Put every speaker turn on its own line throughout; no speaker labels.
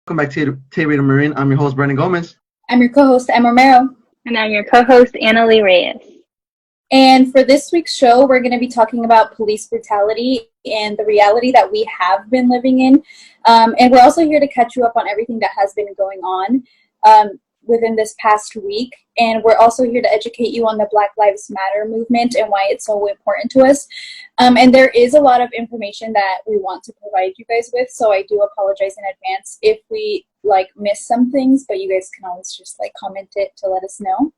Welcome back to Radio Marin. I'm your host, Brandon Gomez.
I'm your co-host, Emma Romero.
And I'm your co-host, Anna Lee Reyes.
And for this week's show, we're going to be talking about police brutality and the reality that we have been living in. And we're also here to catch you up on everything that has been going on within this past week. And we're also here to educate you on the Black Lives Matter movement and why it's so important to us. And there is a lot of information that we want to provide you guys with, so I do apologize in advance if we miss some things, but you guys can always just comment it to let us know.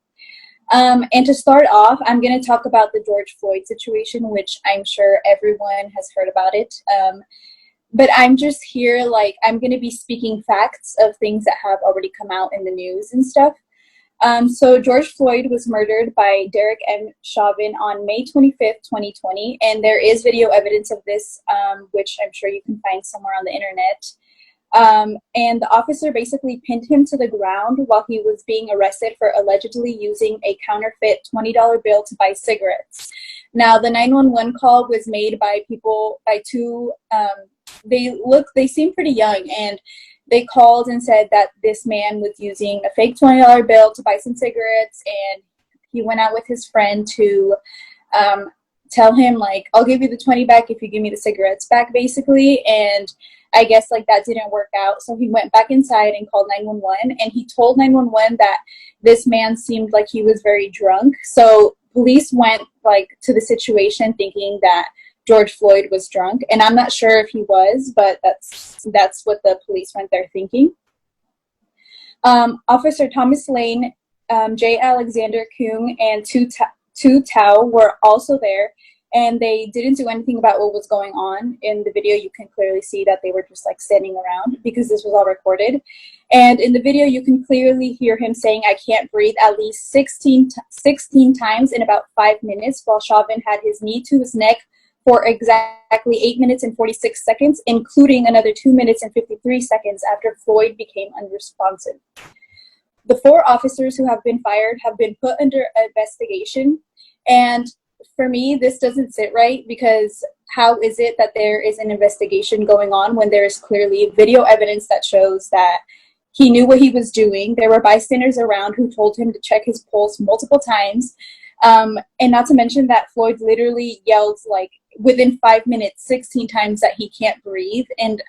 And to start off, I'm going to talk about the George Floyd situation, which I'm sure everyone has heard about it. But I'm just here, I'm going to be speaking facts of things that have already come out in the news and stuff. So George Floyd was murdered by Derek M. Chauvin on May 25th, 2020, and there is video evidence of this, which I'm sure you can find somewhere on the internet. And the officer basically pinned him to the ground while he was being arrested for allegedly using a counterfeit $20 bill to buy cigarettes. Now, the 911 call was made by two, they seem pretty young, and they called and said that this man was using a fake $20 bill to buy some cigarettes, and he went out with his friend to tell him, I'll give you the 20 back if you give me the cigarettes back, basically. And I guess that didn't work out, so he went back inside and called 911, and he told 911 that this man seemed like he was very drunk. So police went to the situation thinking that George Floyd was drunk, and I'm not sure if he was, but that's what the police went there thinking. Officer Thomas Lane, J. Alexander Kung, and Tu Tao were also there, and they didn't do anything about what was going on. In the video, you can clearly see that they were just standing around because this was all recorded. And in the video, you can clearly hear him saying, "I can't breathe," at least 16 times in about 5 minutes, while Chauvin had his knee to his neck for exactly 8 minutes and 46 seconds, including another 2 minutes and 53 seconds after Floyd became unresponsive. The 4 officers who have been fired have been put under investigation. And for me, this doesn't sit right, because how is it that there is an investigation going on when there is clearly video evidence that shows that he knew what he was doing? There were bystanders around who told him to check his pulse multiple times. And not to mention that Floyd literally yelled within 5 minutes 16 times that he can't breathe. And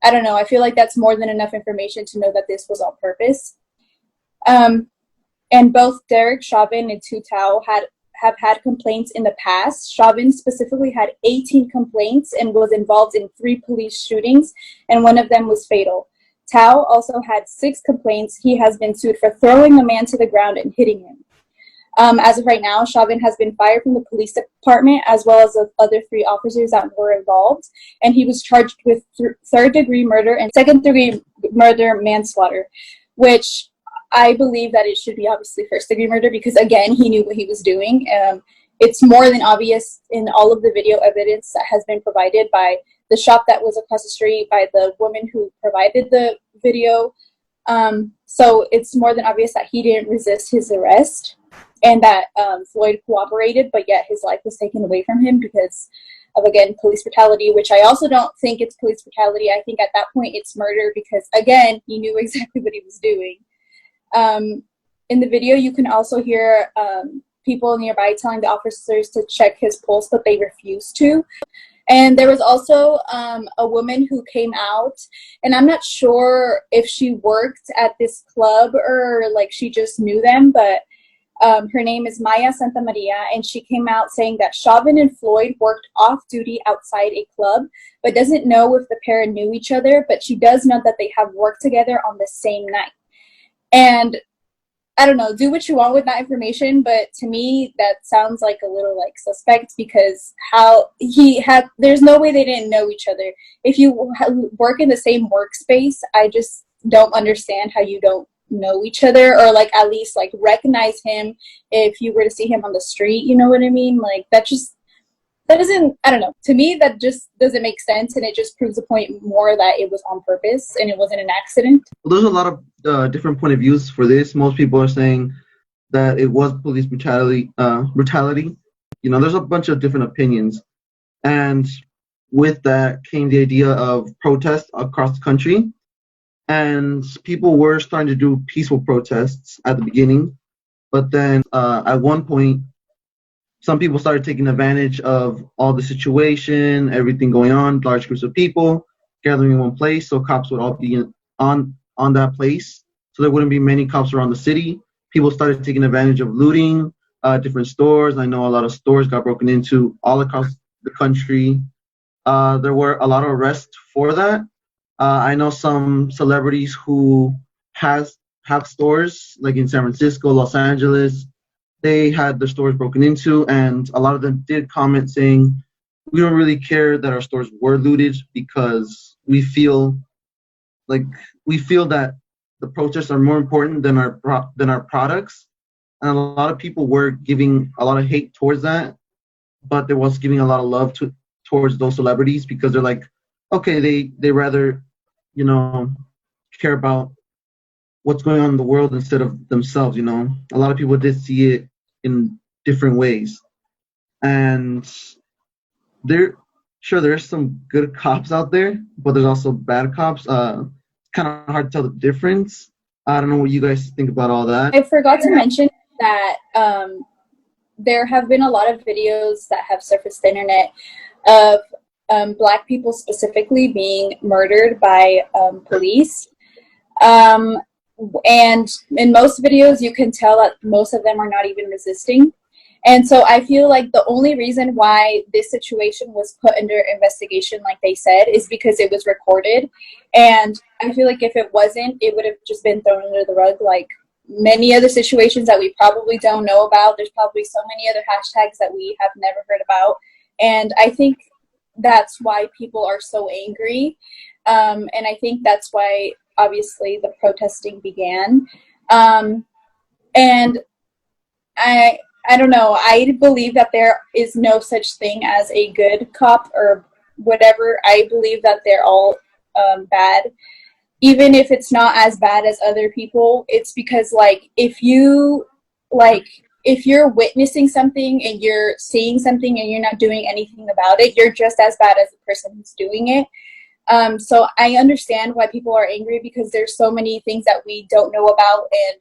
I don't know, I feel like that's more than enough information to know that this was on purpose. And both Derek Chauvin and Tu Tao have had complaints in the past. Chauvin specifically had 18 complaints and was involved in 3 police shootings, and one of them was fatal. Tao also had 6 complaints. He has been sued for throwing a man to the ground and hitting him. As of right now, Chauvin has been fired from the police department, as well as the other 3 officers that were involved, and he was charged with third-degree murder and second-degree murder manslaughter, which I believe that it should be obviously first-degree murder because, again, he knew what he was doing. It's more than obvious in all of the video evidence that has been provided by the shop that was across the street, by the woman who provided the video. So it's more than obvious that he didn't resist his arrest, and that Floyd cooperated, but yet his life was taken away from him because of, again, police brutality, which I also don't think it's police brutality. I think at that point it's murder because, again, he knew exactly what he was doing. In the video, you can also hear people nearby telling the officers to check his pulse, but they refused to. And there was also a woman who came out, and I'm not sure if she worked at this club or she just knew them, but her name is Maya Santa Maria, and she came out saying that Chauvin and Floyd worked off-duty outside a club, but doesn't know if the pair knew each other, but she does know that they have worked together on the same night. And I don't know, do what you want with that information, but to me, that sounds a little suspect because there's no way they didn't know each other. If you work in the same workspace, I just don't understand how you don't know each other, or at least recognize him if you were to see him on the street, you know what I mean? That doesn't, I don't know, to me that just doesn't make sense, and it just proves the point more that it was on purpose and it wasn't an accident.
Well, there's a lot of different point of views for this. Most people are saying that it was police brutality. There's a bunch of different opinions, and with that came the idea of protests across the country. and people were starting to do peaceful protests at the beginning. But then at one point, some people started taking advantage of all the situation, everything going on, large groups of people gathering in one place, so cops would all be on that place, so there wouldn't be many cops around the city. People started taking advantage of looting different stores. I know a lot of stores got broken into all across the country. There were a lot of arrests for that. I know some celebrities who have stores like in San Francisco, Los Angeles. They had their stores broken into, and a lot of them did comment saying, "We don't really care that our stores were looted because like we feel that the protests are more important than our products." And a lot of people were giving a lot of hate towards that, but there was giving a lot of love towards those celebrities because they're like, okay, they rather, you know, care about what's going on in the world instead of themselves. A lot of people did see it in different ways, and there's some good cops out there, but there's also bad cops. It's kind of hard to tell the difference. I don't know what you guys think about all that.
I forgot to mention that there have been a lot of videos that have surfaced the internet of Black people specifically being murdered by police. And in most videos, you can tell that most of them are not even resisting. And so I feel like the only reason why this situation was put under investigation, like they said, is because it was recorded. And I feel like if it wasn't, it would have just been thrown under the rug like many other situations that we probably don't know about. There's probably so many other hashtags that we have never heard about. And I think that's why people are so angry. And I think that's why, obviously, the protesting began. And I don't know. I believe that there is no such thing as a good cop or whatever. I believe that they're all bad. Even if it's not as bad as other people, it's because, if you're witnessing something and you're seeing something and you're not doing anything about it, you're just as bad as the person who's doing it. So I understand why people are angry because there's so many things that we don't know about and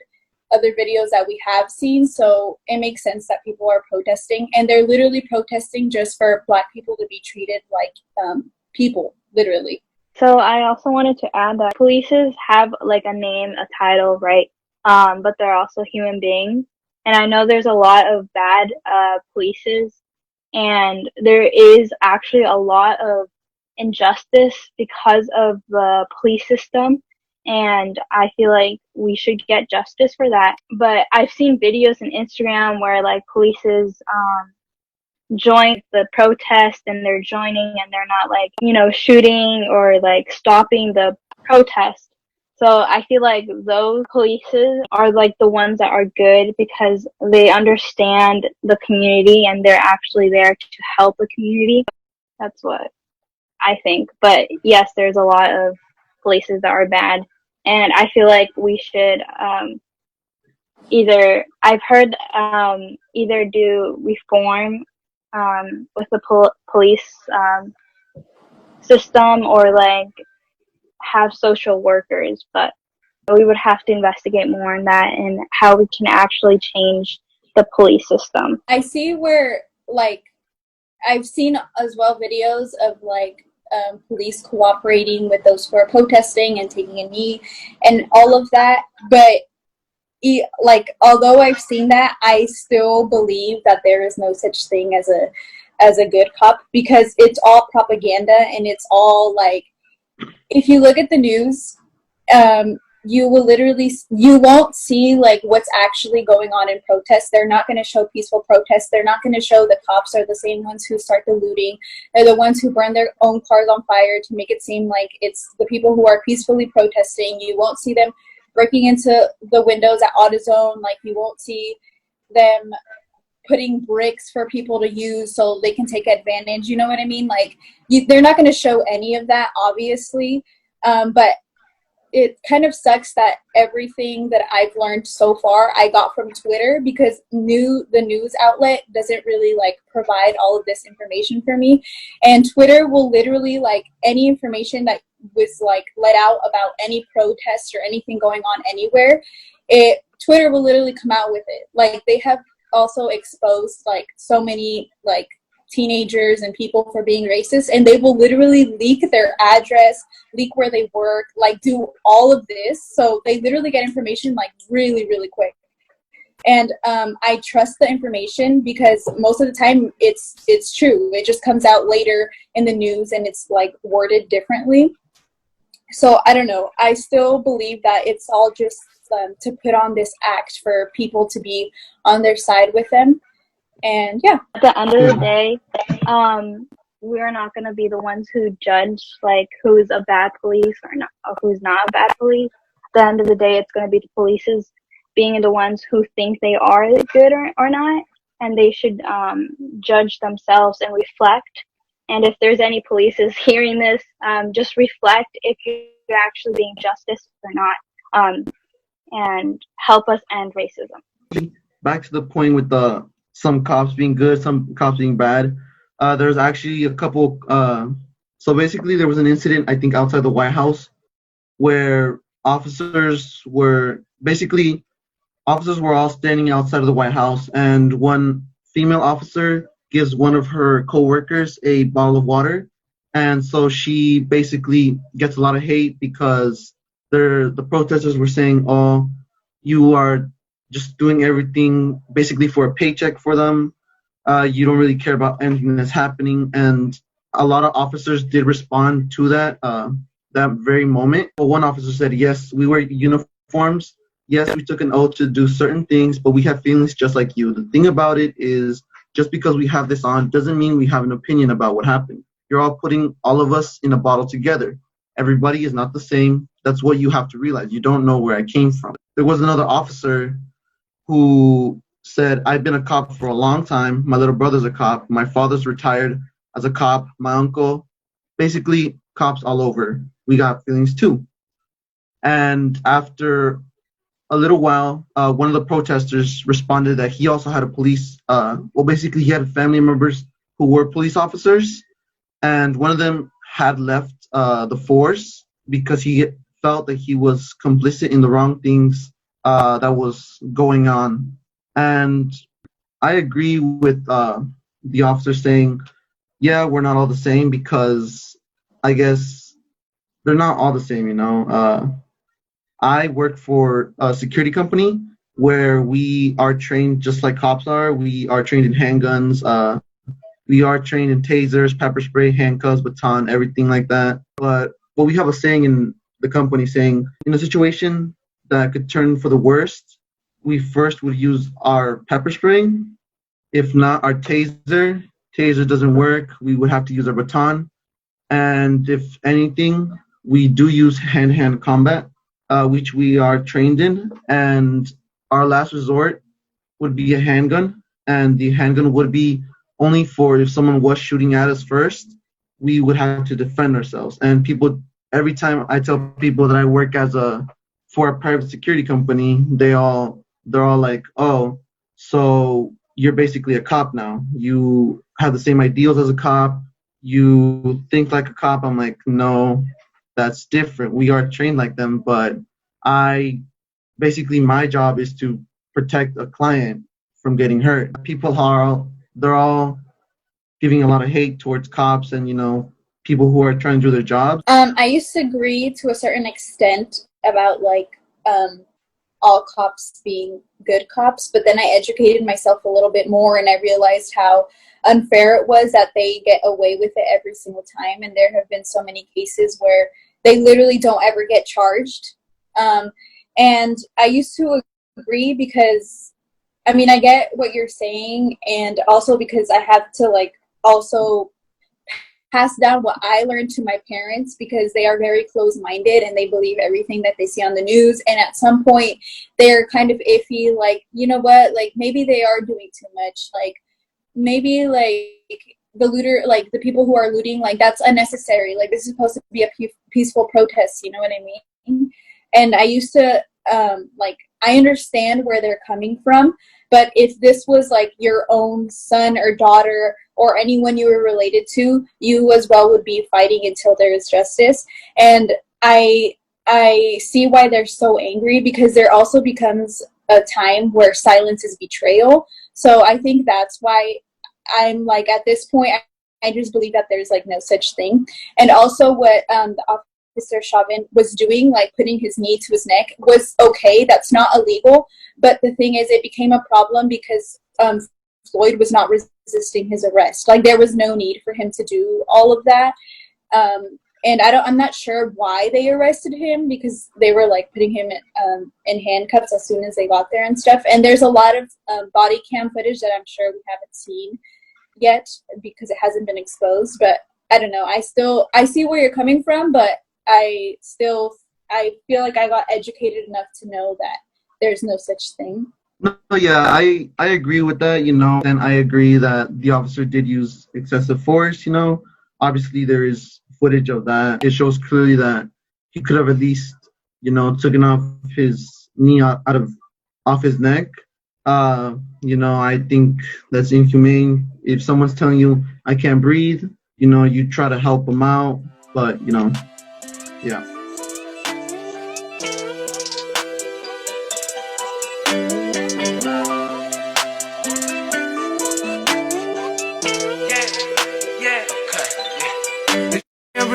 other videos that we have seen. So it makes sense that people are protesting, and they're literally protesting just for Black people to be treated like people, literally.
So I also wanted to add that polices have a name, a title, right? But they're also human beings. And I know there's a lot of bad polices, and there is actually a lot of injustice because of the police system. And I feel like we should get justice for that. But I've seen videos on Instagram where polices join the protest and they're joining and they're not shooting or stopping the protest. So I feel like those polices are the ones that are good because they understand the community and they're actually there to help the community. That's what I think. But yes, there's a lot of places that are bad. And I feel like we should either do reform with the police system or have social workers. But we would have to investigate more on that and how we can actually change the police system.
I see where I've seen as well videos of police cooperating with those who are protesting and taking a knee and all of that, but although I've seen that, I still believe that there is no such thing as a good cop because it's all propaganda and it's all if you look at the news, you won't see what's actually going on in protests. They're not going to show peaceful protests. They're not going to show the cops are the same ones who start the looting. They're the ones who burn their own cars on fire to make it seem like it's the people who are peacefully protesting. You won't see them breaking into the windows at AutoZone. You won't see them putting bricks for people to use so they can take advantage. You know what I mean? They're not going to show any of that, obviously. But it kind of sucks that everything that I've learned so far I got from Twitter because the news outlet doesn't really provide all of this information for me. And Twitter will literally any information that was like let out about any protest or anything going on anywhere, Twitter will literally come out with it. Like, they have also exposed like so many like teenagers and people for being racist, and they will literally leak their address, leak where they work, like do all of this. So they literally get information like really, really quick. And I trust the information because most of the time it's true. It just comes out later in the news and it's like worded differently. So I don't know. I still believe that it's all just to put on this act for people to be on their side with them. And yeah.
At the end of the day, we're not going to be the ones who judge like who's a bad police or not, or who's not a bad police. At the end of the day, it's going to be the police's being the ones who think they are good or not, and they should judge themselves and reflect. And if there's any polices hearing this, just reflect if you're actually being justice or not, and help us end racism.
Back to the point with some cops being good, some cops being bad. There's actually a couple. So basically, there was an incident, I think, outside the White House where officers were all standing outside of the White House, and one female officer gives one of her co-workers a bottle of water, and so she basically gets a lot of hate because the protesters were saying, "Oh, you are just doing everything basically for a paycheck for them. You don't really care about anything that's happening." And a lot of officers did respond to that very moment. But one officer said, "Yes, we wear uniforms. Yes, we took an oath to do certain things, but we have feelings just like you. The thing about it is, just because we have this on doesn't mean we have an opinion about what happened. You're all putting all of us in a bottle together. Everybody is not the same. That's what you have to realize. You don't know where I came from." There was another officer who said, "I've been a cop for a long time. My little brother's a cop. My father's retired as a cop. My uncle." Basically, cops all over. We got feelings too. And after a little while, one of the protesters responded that he also had basically he had family members who were police officers, and one of them had left the force because he felt that he was complicit in the wrong things that was going on. And I agree with the officer saying, yeah, we're not all the same, because I guess they're not all the same, you know. I work for a security company where we are trained just like cops are. We are trained in handguns. We are trained in tasers, pepper spray, handcuffs, baton, everything like that. But we have a saying in the company saying, in a situation that could turn for the worst, we first would use our pepper spray. If not, our taser. Taser doesn't work, we would have to use our baton. And if anything, we do use hand-to-hand combat, which we are trained in. And our last resort would be a handgun. And the handgun would be only for if someone was shooting at us first, we would have to defend ourselves. And people, every time I tell people that I work for a private security company, they're all like, "Oh, so you're basically a cop now. You have the same ideals as a cop. You think like a cop." I'm like, "No, that's different. We are trained like them, but my job is to protect a client from getting hurt." People they're all giving a lot of hate towards cops and, you know, people who are trying to do their jobs.
I used to agree to a certain extent about like all cops being good cops, but then I educated myself a little bit more and I realized how unfair it was that they get away with it every single time, and there have been so many cases where they literally don't ever get charged. And I used to agree because, I mean, I get what you're saying, and also because I have to like also pass down what I learned to my parents, because they are very close-minded and they believe everything that they see on the news. And at some point they're kind of iffy, like, you know what, like maybe they are doing too much, like maybe like the looter, like the people who are looting, like that's unnecessary, like this is supposed to be a peaceful protest, you know what I mean? And I used to like, I understand where they're coming from, but if this was like your own son or daughter or anyone you were related to, you as well would be fighting until there is justice. And I see why they're so angry, because there also becomes a time where silence is betrayal. So I think that's why I'm like, at this point, I just believe that there's like no such thing. And also what the Officer Chauvin was doing, like putting his knee to his neck, was okay. That's not illegal. But the thing is, it became a problem because Floyd was not resisting his arrest. Like, there was no need for him to do all of that. And I'm not sure why they arrested him, because they were like putting him in handcuffs as soon as they got there and stuff. And there's a lot of body cam footage that I'm sure we haven't seen yet because it hasn't been exposed. But I don't know. I see where you're coming from, but I feel like I got educated enough to know that there's no such thing.
No, yeah, I agree with that, and I agree that the officer did use excessive force, Obviously, there is footage of that. It shows clearly that he could have at least, taken off his knee off his neck. I think that's inhumane. If someone's telling you, I can't breathe, you try to help them out, but, yeah.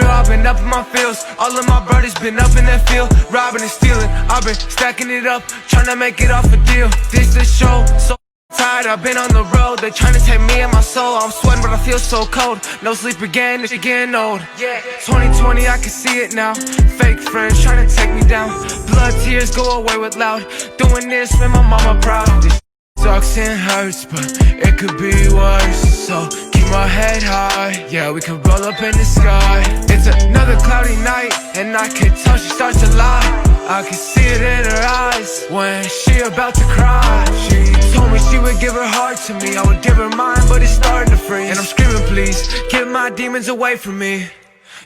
I've been up in my fields, all of my brothers been up in that field, robbing and stealing. I've been stacking it up, trying to make it off a deal. This the show, so tired, I've been on the road. They trying to take me and my soul. I'm sweating, but I feel so cold. No sleep again, it's getting old. Yeah, 2020, I can see it now. Fake friends trying to take me down. Blood tears go away with loud. Doing this, make my mama proud. This sucks and hurts, but it could be worse. So keep my head high, yeah, we can roll up in the sky. It's another cloudy night, and I can tell she starts to lie. I can see it in her eyes when she about to cry. She told me she would give her heart to me, I would give her mine, but it's starting to freeze. And I'm screaming, please, keep my demons away from me.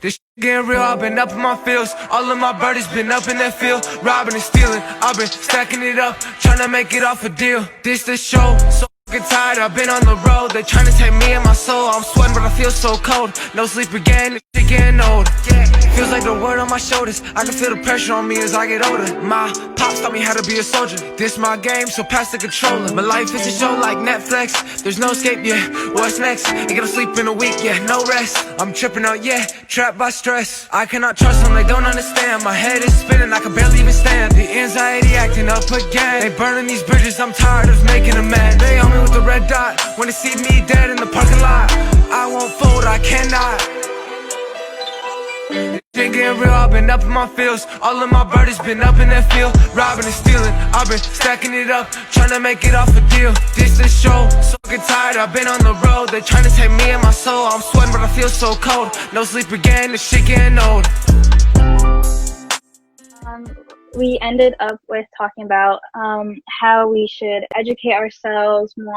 This shit getting real, I've been up in my fields. All of my brothers been up in that field, robbing and stealing. I've been stacking it up, trying to make it off a deal. This the show, so tired, I've been on the road. They trying to take me and my soul. I'm sweating, but I feel so cold. No sleep again, this shit getting old. Yeah, feels like the word on my shoulders. I can feel the pressure on me as I get older. My pops taught me how to be a soldier. This my game, so pass the controller. My life is a show like Netflix. There's no escape, yeah. What's next? Ain't gonna sleep in a week, yeah. No rest. I'm tripping out, yeah. Trapped by stress. I cannot trust them, they don't understand. My head is spinning, I can barely even stand. The anxiety acting up again. They burning these bridges, I'm tired of making amends. They on me with the red dot, when they see me dead in the parking lot. I won't fold, I cannot. Shit getting real, I've been up in my fields. All of my brothers been up in that field, robbing and stealing. I've been stacking it up, trying to make it off a deal. This the show, so fucking tired, I've been on the road. They trying to take me and my soul. I'm sweating, but I feel so cold. No sleep again, this shit getting old.
We ended up with talking about how we should educate ourselves more,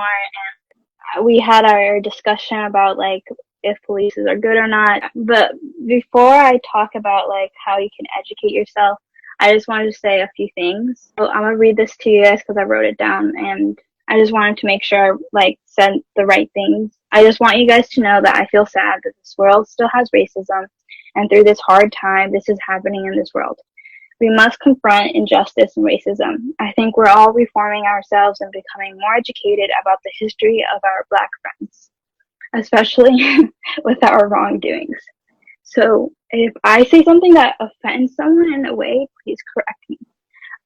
and we had our discussion about like if police are good or not. But before I talk about like how you can educate yourself, I just wanted to say a few things. So I'm gonna read this to you guys because I wrote it down, and I just wanted to make sure I like said the right things. I just want you guys to know that I feel sad that this world still has racism, and through this hard time, this is happening in this world. We must confront injustice and racism. I think we're all reforming ourselves and becoming more educated about the history of our Black friends, especially with our wrongdoings. So if I say something that offends someone in a way, please correct me.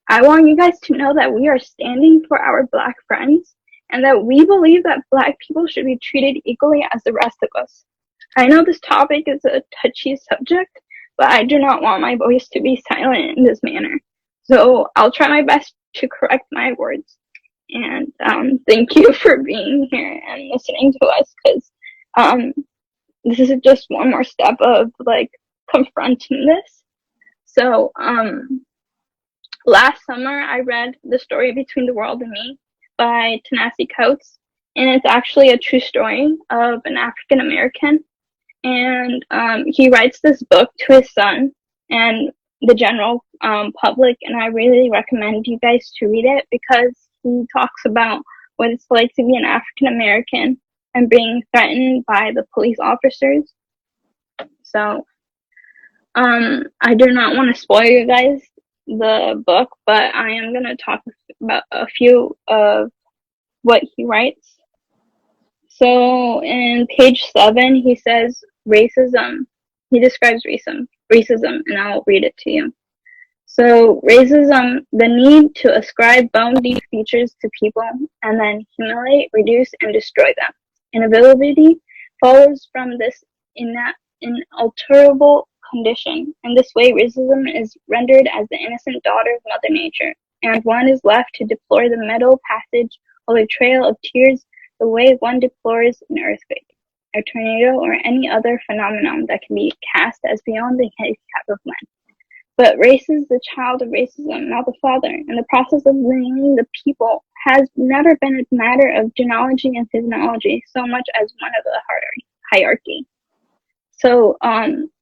I want you guys to know that we are standing for our Black friends and that we believe that Black people should be treated equally as the rest of us. I know this topic is a touchy subject, but I do not want my voice to be silent in this manner. So I'll try my best to correct my words. And thank you for being here and listening to us, because this is just one more step of like confronting this. So last summer I read The Story Between the World and Me by Ta-Nehisi Coates, and it's actually a true story of an African American. And he writes this book to his son and the general public, and I really recommend you guys to read it because he talks about what it's like to be an African American and being threatened by the police officers. So, I do not want to spoil you guys the book, but I am going to talk about a few of what he writes. So in page 7, he says racism. He describes racism, and I'll read it to you. So racism, the need to ascribe bone-deep features to people and then humiliate, reduce, and destroy them. Inability follows from this inalterable condition. In this way, racism is rendered as the innocent daughter of Mother Nature, and one is left to deplore the meadow passage or the trail of tears the way one deplores an earthquake, a tornado, or any other phenomenon that can be cast as beyond the handicap of man. But race is the child of racism, not the father, and the process of naming the people has never been a matter of genealogy and physiology so much as one of the hierarchy. So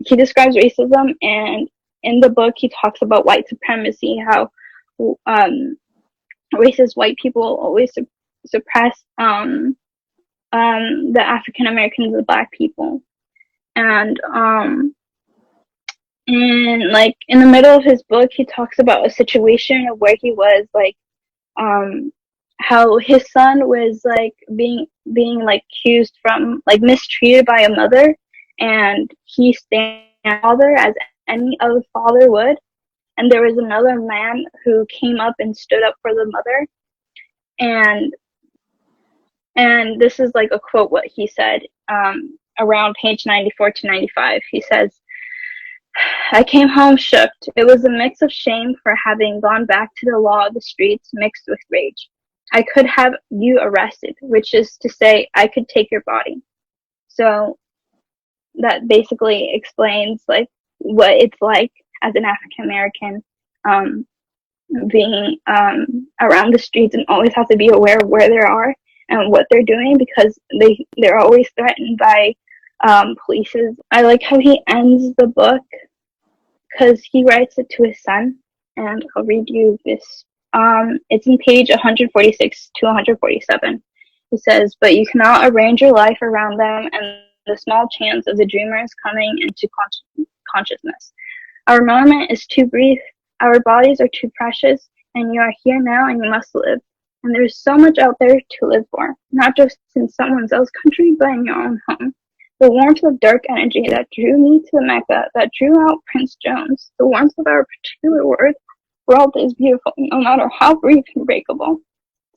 he describes racism, and in the book he talks about white supremacy, how racist white people always suppress the African Americans, the black people, and like in the middle of his book he talks about a situation where he was like how his son was like being like accused from like mistreated by a mother, and he stands father as any other father would, and there was another man who came up and stood up for the mother, and this is like a quote what he said around page 94 to 95. He says, I came home shook. It was a mix of shame for having gone back to the law of the streets mixed with rage. I could have you arrested, which is to say I could take your body. So that basically explains like what it's like as an African American being around the streets and always have to be aware of where they are and what they're doing, because they're always threatened by polices. I like how he ends the book because he writes it to his son, and I'll read you this. It's in page 146 to 147. He says, but you cannot arrange your life around them and the small chance of the dreamers coming into consciousness. Our moment is too brief, our bodies are too precious, and you are here now and you must live. And there's so much out there to live for, not just in someone else's country, but in your own home. The warmth of dark energy that drew me to the Mecca, that drew out Prince Jones, the warmth of our particular world is beautiful, no matter how brief and breakable.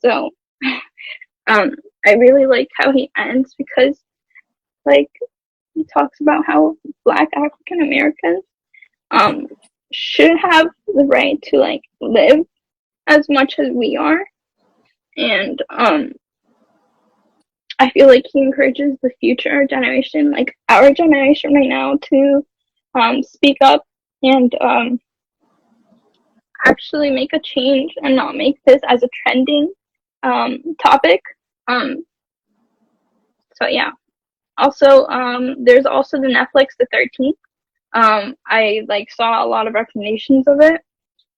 So, I really like how he ends, because, like, he talks about how Black African Americans, should have the right to, like, live as much as we are, and, I feel like he encourages the future generation, like our generation right now, to speak up and actually make a change and not make this as a trending topic. So yeah. Also, there's also the Netflix The 13th. I like saw a lot of recommendations of it,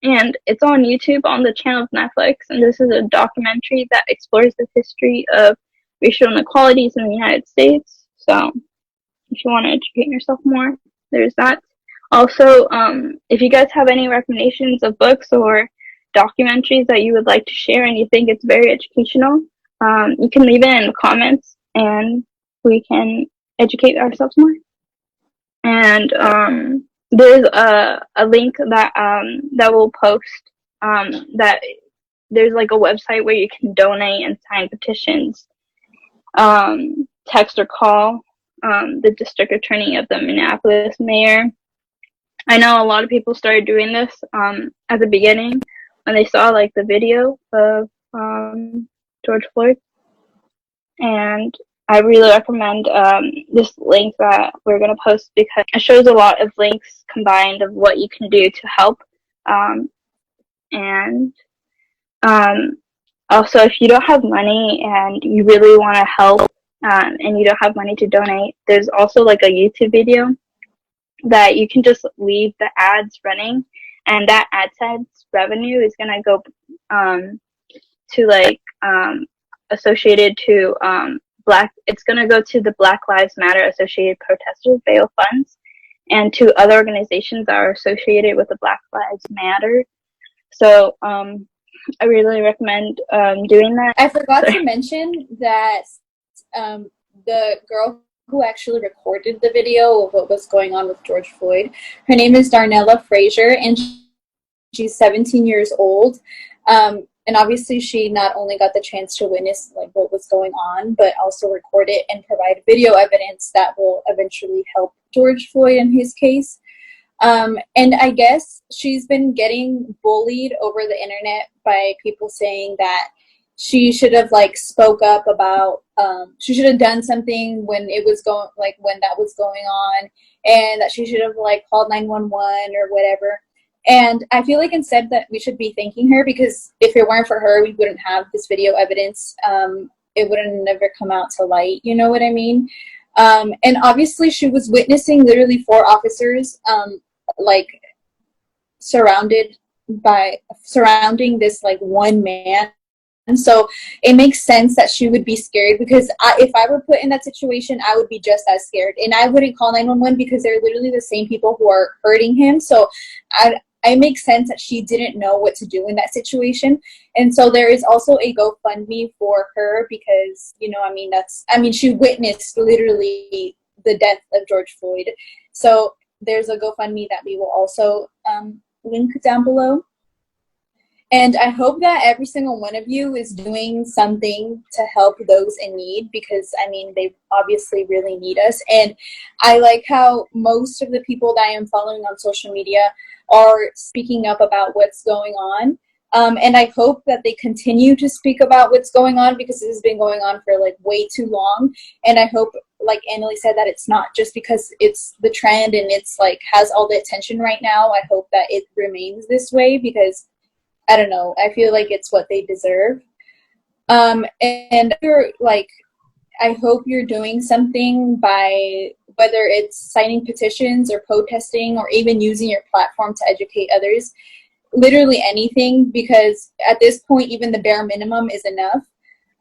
and it's on YouTube on the channel of Netflix. And this is a documentary that explores the history of racial inequalities in the United States. So if you want to educate yourself more, there's that. Also, if you guys have any recommendations of books or documentaries that you would like to share and you think it's very educational, you can leave it in the comments and we can educate ourselves more. And there's a link that that we'll post, that there's like a website where you can donate and sign petitions, text or call the district attorney of the Minneapolis mayor. I know a lot of people started doing this at the beginning when they saw like the video of George Floyd, and I really recommend this link that we're going to post, because it shows a lot of links combined of what you can do to help. And also, if you don't have money and you really want to help and you don't have money to donate, there's also like a YouTube video that you can just leave the ads running, and that AdSense revenue is going to go to like associated to it's going to go to the Black Lives Matter Associated Protesters Bail Funds and to other organizations that are associated with the Black Lives Matter. So I really recommend doing that.
I forgot to mention that the girl who actually recorded the video of what was going on with George Floyd, her name is Darnella Frazier, and she's 17 years old. And obviously she not only got the chance to witness like what was going on, but also record it and provide video evidence that will eventually help George Floyd in his case. And I guess she's been getting bullied over the internet by people saying that she should have like spoke up about, she should have done something when it was when that was going on, and that she should have like called 911 or whatever. And I feel like instead that we should be thanking her, because if it weren't for her, we wouldn't have this video evidence. It would have never come out to light. You know what I mean? And obviously she was witnessing literally 4 officers, surrounding this like one man. And so it makes sense that she would be scared, because if I were put in that situation, I would be just as scared. And I wouldn't call 911 because they're literally the same people who are hurting him. So it makes sense that she didn't know what to do in that situation. And so there is also a GoFundMe for her because, she witnessed literally the death of George Floyd. So there's a GoFundMe that we will also link down below. And I hope that every single one of you is doing something to help those in need, because, they obviously really need us. And I like how most of the people that I am following on social media are speaking up about what's going on. And I hope that they continue to speak about what's going on, because this has been going on for like way too long. And I hope, like Annalie said, that it's not just because it's the trend and it's like has all the attention right now. I hope that it remains this way, because I don't know, I feel like it's what they deserve. And you're like, I hope you're doing something by whether it's signing petitions or protesting or even using your platform to educate others, literally anything, because at this point, even the bare minimum is enough.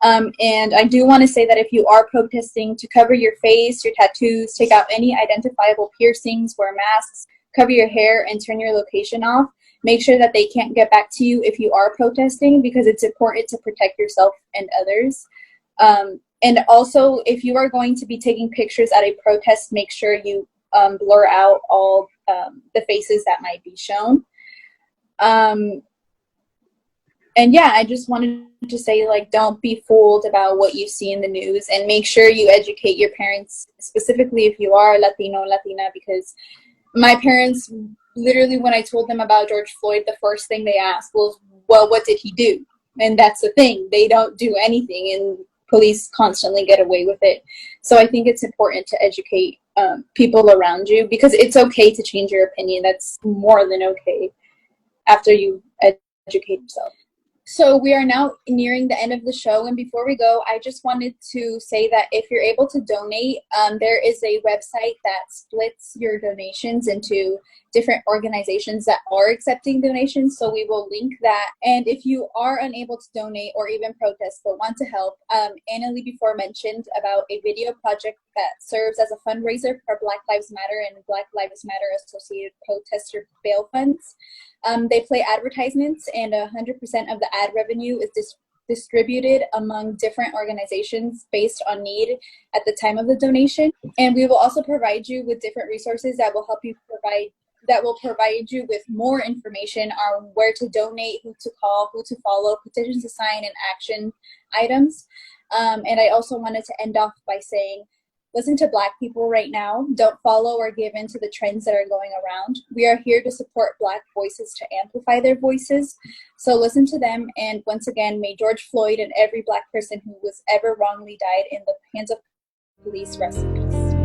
And I do want to say that if you are protesting, to cover your face, your tattoos, take out any identifiable piercings, wear masks, cover your hair, and turn your location off. Make sure that they can't get back to you if you are protesting, because it's important to protect yourself and others. And also, if you are going to be taking pictures at a protest, make sure you blur out all the faces that might be shown. And yeah, I just wanted to say, like, don't be fooled about what you see in the news, and make sure you educate your parents, specifically if you are Latino, Latina, because my parents, literally when I told them about George Floyd, the first thing they asked was, well, what did he do? And that's the thing. They don't do anything, and police constantly get away with it. So I think it's important to educate people around you, because it's okay to change your opinion. That's more than okay after you educate yourself. So we are now nearing the end of the show, and before we go, I just wanted to say that if you're able to donate, there is a website that splits your donations into different organizations that are accepting donations, so we will link that. And if you are unable to donate or even protest but want to help, Annalie before mentioned about a video project that serves as a fundraiser for Black Lives Matter and Black Lives Matter Associated Protester Bail Funds. They play advertisements, and 100% of the ad revenue is distributed among different organizations based on need at the time of the donation. And we will also provide you with different resources that will help you provide you with more information on where to donate, who to call, who to follow, petitions to sign, and action items. And I also wanted to end off by saying, listen to Black people right now. Don't follow or give in to the trends that are going around. We are here to support Black voices, to amplify their voices. So listen to them. And once again, may George Floyd and every Black person who was ever wrongly died in the hands of police rest in peace.